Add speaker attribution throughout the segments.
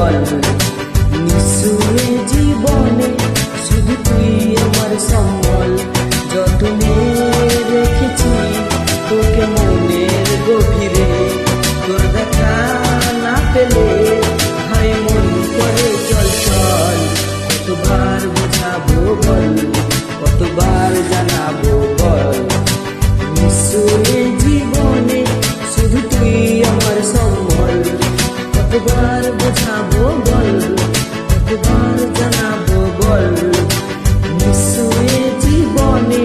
Speaker 1: বল নিঃসুরে জীবনে শুধু তুই আমার সম্বল। যতনে রেখেছি তোকে মনের গভীরে, তোর দেখা না পেলে ভাই মন করে চল চল। কতবার বোঝাবো বল, কতবার জানাবো বল নিঃসুরে জীবনে শুধু তুই আমার সম্বল। কতবার বোঝাবো বল, কতবার জানাবো বল নিঃসুরে জীবনে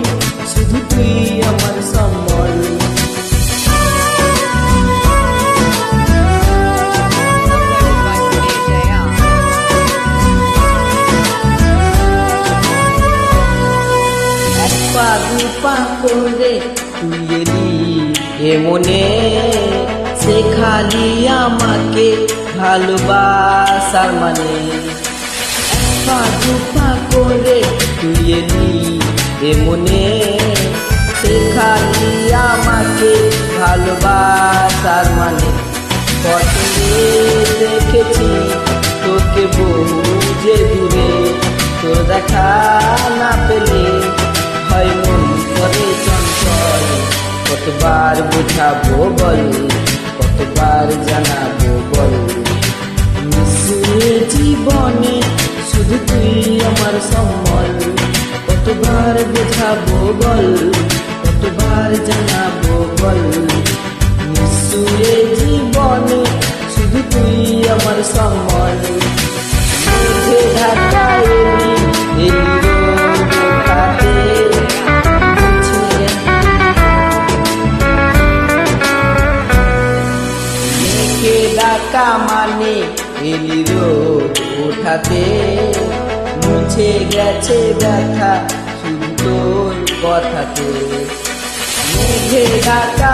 Speaker 1: শুধু তুই আমার সম্বল। পা দুপা করে তুই এলি এ মনে, শেখালি আমাকে ভালোবাসার মানে। পা দুপা করে তুই এলি এ মনে, শেখালি আমাকে ভালোবাসার মানে। পথে দেখেছি তোকে বহু যে দূরে, তোর দেখা না পেলে হয় মন করে চঞ্চল। কতবার বোঝাবো বল, কতবার জানাবো বল নিঃসুরে জীবনে শুধু তুই আমার সম্বল। কতবার বোঝাবো বল, কতবার জানাবো বল নিঃসুরে জীবনে শুধু তুই আমার সম্বল। মেঘে ঢাকা এলি ডাকা মানে এলি রোদ ওঠাতে, মুছে গেছে ব্যথা শুধু তোর কথাতে। মেঘে ডাকা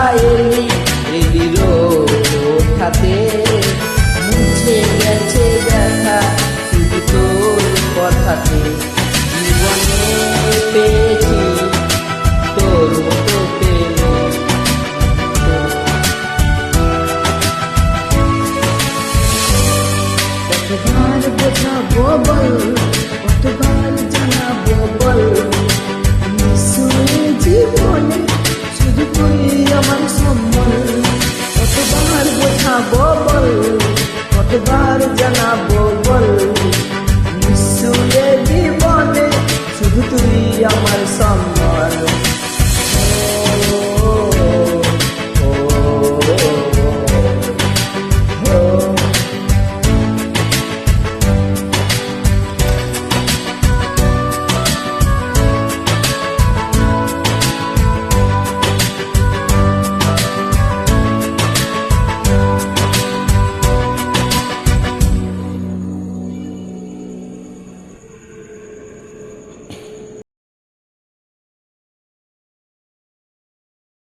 Speaker 1: এলি রোদ ওঠাতে, মুছে গেছে ব্যথা শুধু তোর কথাতে। জীবনে পেয়েছি তোর মতো পেলে, কতবার বোঝাবো বল, কতবার জানাবো বল নিঃসুরে জীবনে শুধু তুই আমার সম্বল। কতবার বোঝাবো বল, কতবার জানাবো বল নিঃসুরে জীবনে শুধু তুই আমার সম্বল।